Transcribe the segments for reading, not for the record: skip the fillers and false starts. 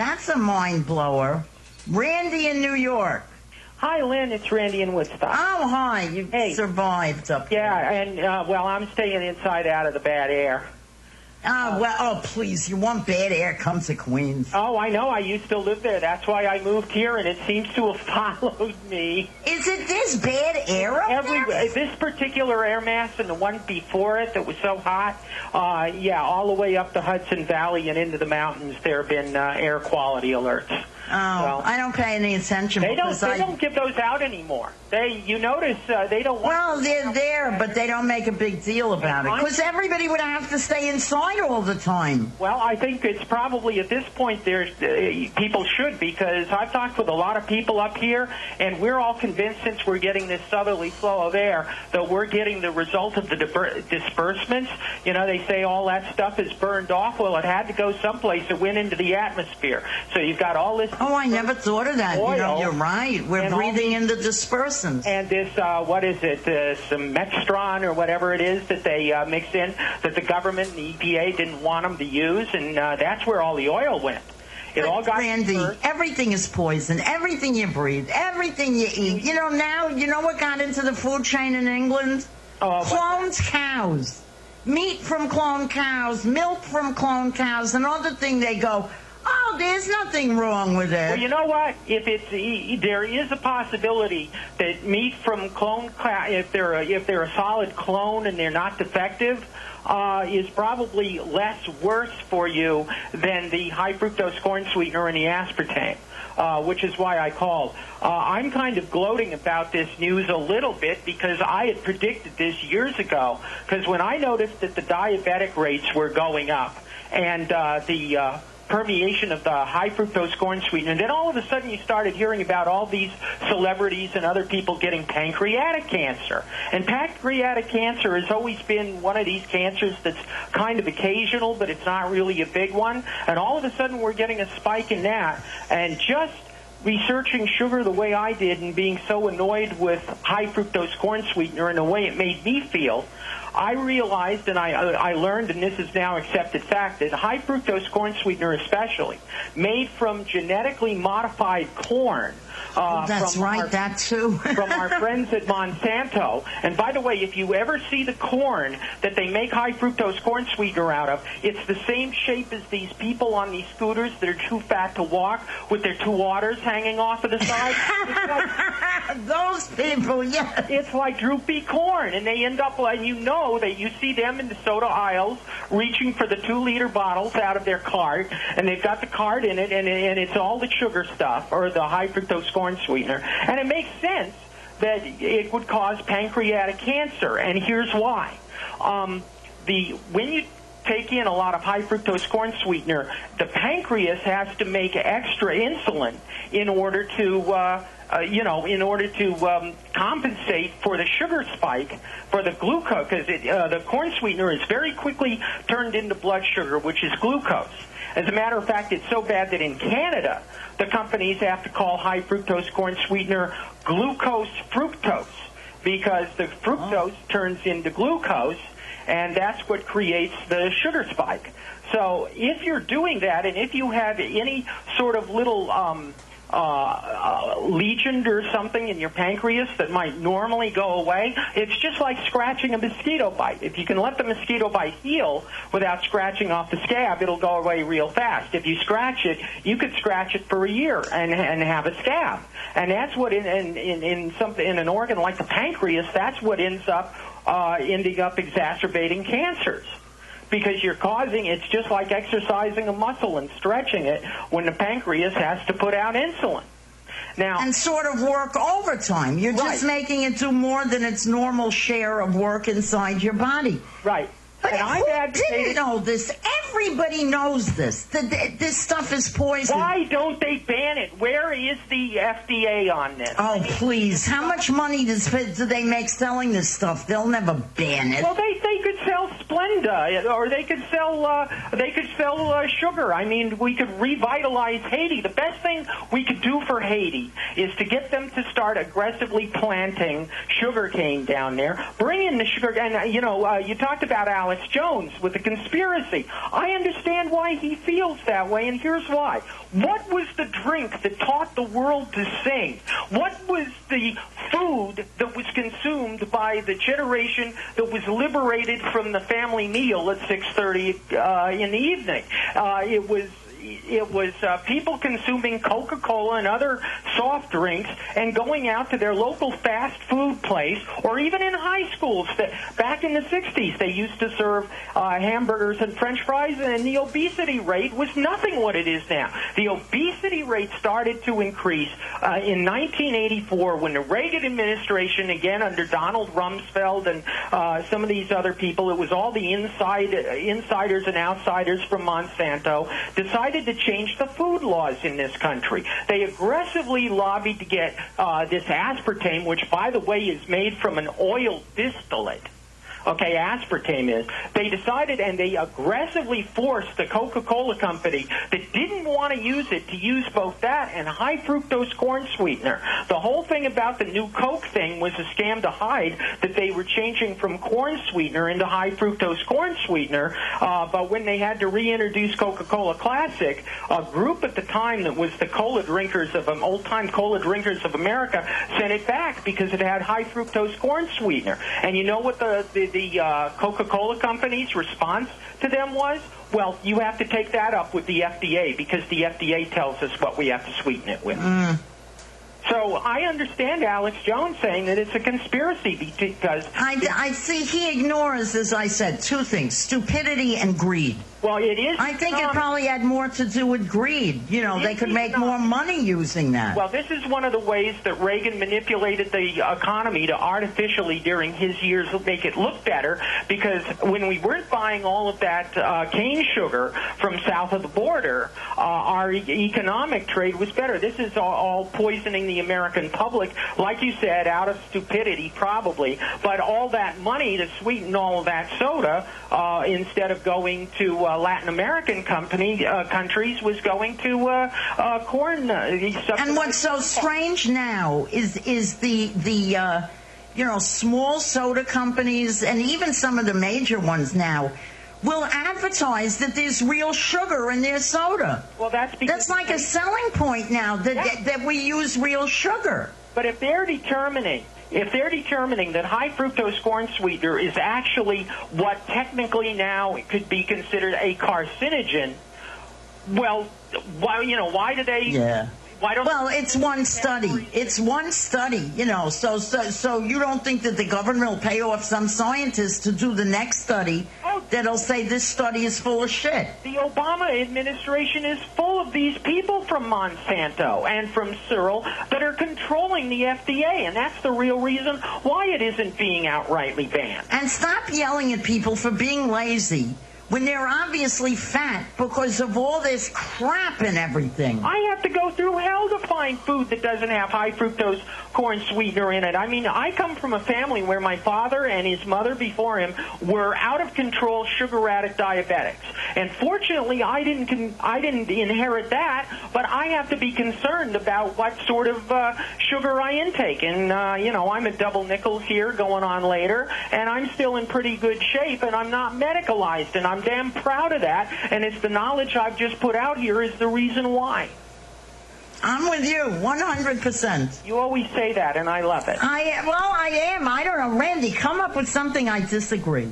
That's a mind blower. Randy in New York. Hi, Lynn. It's Randy in Woodstock. Oh, hi. You survived up here. Yeah, and, well, I'm staying inside out of the bad air. Please. You want bad air, come to Queens. Oh, I know. I used to live there. That's why I moved here, and it seems to have followed me. Is it this bad air up there? This particular air mass and the one before it that was so hot, all the way up the Hudson Valley and into the mountains, there have been air quality alerts. Oh, well, I don't pay any attention. They don't give those out anymore. You notice they don't. Well, they're there, but they don't make a big deal about it because everybody would have to stay inside all the time. Well, I think it's probably at this point people should, because I've talked with a lot of people up here, and we're all convinced, since we're getting this southerly flow of air, that we're getting the result of the disbursements. You know, they say all that stuff is burned off. Well, it had to go someplace. It went into the atmosphere. So you've got all this. Oh, I never thought of that. Oil, you know, you're right. We're breathing in the dispersants. And this, what is it, some Mextron or whatever it is that they mix in, that the government and the EPA didn't want them to use, and that's where all the oil went. It all got Randy, everything is poison. Everything you breathe, everything you eat. You know, now, you know what got into the food chain in England? Cloned cows. Meat from cloned cows, milk from cloned cows, another thing they go, oh, there's nothing wrong with it. Well, you know what? If there is a possibility that meat from clone, if they're a solid clone and they're not defective, is probably less worse for you than the high fructose corn sweetener and the aspartame. Which is why I called. I'm kind of gloating about this news a little bit because I had predicted this years ago. Because when I noticed that the diabetic rates were going up and the permeation of the high fructose corn sweetener, and then all of a sudden you started hearing about all these celebrities and other people getting pancreatic cancer. And pancreatic cancer has always been one of these cancers that's kind of occasional, but it's not really a big one. And all of a sudden we're getting a spike in that. And just researching sugar the way I did and being so annoyed with high fructose corn sweetener and the way it made me feel, I realized, and I learned, and this is now accepted fact, that high fructose corn sweetener especially, made from genetically modified corn. That's right, that too. From our friends at Monsanto. And by the way, if you ever see the corn that they make high fructose corn sweetener out of, it's the same shape as these people on these scooters that are too fat to walk with their two waters hanging off of the side. Those people, yeah. It's like droopy corn, and they end up, and you know that you see them in the soda aisles reaching for the 2-liter bottles out of their cart, and they've got the cart in it, and it's all the sugar stuff, or the high fructose corn sweetener. And it makes sense that it would cause pancreatic cancer, and here's why. When you take in a lot of high fructose corn sweetener, the pancreas has to make extra insulin in order to compensate for the sugar spike, for the glucose, because the corn sweetener is very quickly turned into blood sugar, which is glucose. As a matter of fact, it's so bad that in Canada, the companies have to call high fructose corn sweetener glucose fructose, because the fructose turns into glucose, and that's what creates the sugar spike. So if you're doing that, and if you have any sort of little lesion or something in your pancreas that might normally go away, it's just like scratching a mosquito bite. If you can let the mosquito bite heal without scratching off the scab, it'll go away real fast. If you scratch it, you could scratch it for a year and have a scab. And that's what in an organ like the pancreas, that's what ends up ending up exacerbating cancers. Because you're causing, it's just like exercising a muscle and stretching it when the pancreas has to put out insulin. Now, and sort of work overtime. You're just making it do more than its normal share of work inside your body. Right. But who didn't know this? Everybody knows this. This stuff is poison. Why don't they ban it? Where is the FDA on this? Oh, please. How much money do they make selling this stuff? They'll never ban it. Well, they could sell Splenda, or they could sell sugar. I mean, we could revitalize Haiti. The best thing we could do for Haiti is to get them to start aggressively planting sugarcane down there. Bring in the sugar. And, you talked about Alex Alex Jones with the conspiracy. I understand why he feels that way, and here's why. What was the drink that taught the world to sing? What was the food that was consumed by the generation that was liberated from the family meal at 6:30 in the evening? It was people consuming Coca-Cola and other soft drinks and going out to their local fast food place, or even in high schools. Back in the 60s, they used to serve hamburgers and French fries, and the obesity rate was nothing what it is now. The obesity rate started to increase in 1984 when the Reagan administration, again under Donald Rumsfeld and some of these other people, it was all the insiders and outsiders from Monsanto, decided to change the food laws in this country. They aggressively lobbied to get this aspartame, which, by the way, is made from an oil distillate. Okay, aspartame is. They decided, and they aggressively forced the Coca-Cola company that didn't want to use it to use both that and high fructose corn sweetener. The whole thing about the new Coke thing was a scam to hide that they were changing from corn sweetener into high fructose corn sweetener. But when they had to reintroduce Coca-Cola Classic, a group at the time that was the cola drinkers of old-time cola drinkers of America sent it back because it had high fructose corn sweetener. And you know what the Coca-Cola company's response to them was? Well, you have to take that up with the FDA because the FDA tells us what we have to sweeten it with. So I understand Alex Jones saying that it's a conspiracy because... I see he ignores, as I said, two things, stupidity and greed. Well, it is... I think it probably had more to do with greed. You know, they could make more money using that. Well, this is one of the ways that Reagan manipulated the economy to artificially, during his years, make it look better, because when we weren't buying all of that cane sugar from south of the border, our economic trade was better. This is all poisoning the American public, like you said, out of stupidity, probably. But all that money to sweeten all of that soda, instead of going to Latin American countries, was going to corn. And what's so strange now is the small soda companies and even some of the major ones now will advertise that there's real sugar in their soda. Well, that's like a selling point now that we use real sugar. But if they're determining that high fructose corn sweetener is actually what technically now could be considered a carcinogen, well, why do they? Yeah. Well, it's one study. It's one study, So you don't think that the government will pay off some scientists to do the next study that'll say this study is full of shit? The Obama administration is full of these people from Monsanto and from Cyril that are controlling the FDA, and that's the real reason why it isn't being outrightly banned. And stop yelling at people for being lazy when they're obviously fat because of all this crap and everything. I have to go through hell to find food that doesn't have high fructose corn sweetener in it. I mean, I come from a family where my father and his mother before him were out-of-control sugar addict diabetics. And fortunately, I didn't inherit that, but I have to be concerned about what sort of sugar I intake. And, I'm at double nickels here going on later, and I'm still in pretty good shape, and I'm not medicalized, and I'm damn proud of that, and it's the knowledge I've just put out here is the reason why. I'm with you, 100%. You always say that, and I love it. I am. I don't know. Randy, come up with something I disagree.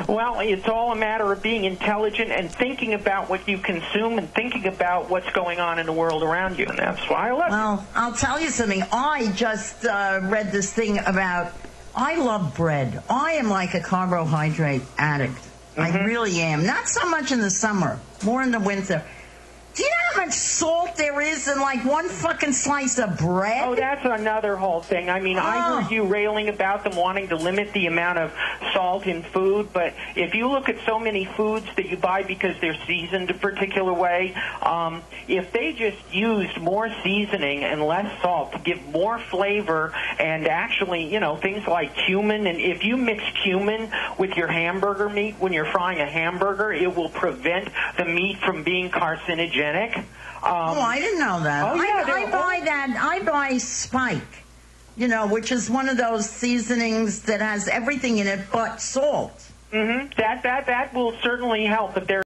Well, it's all a matter of being intelligent and thinking about what you consume and thinking about what's going on in the world around you, and that's why I love it. Well, I'll tell you something. I just read this thing about, I love bread. I am like a carbohydrate addict. I really am. Not so much in the summer, more in the winter. Do you know how much salt there is in like one fucking slice of bread? Oh, that's another whole thing. I mean, I heard you railing about them wanting to limit the amount of salt in food, but if you look at so many foods that you buy because they're seasoned a particular way, if they just used more seasoning and less salt to give more flavor and actually, things like cumin, and if you mix cumin with your hamburger meat when you're frying a hamburger, it will prevent the meat from being carcinogenic. I didn't know that. Oh, yeah, I buy Spike, which is one of those seasonings that has everything in it but salt. That will certainly help if there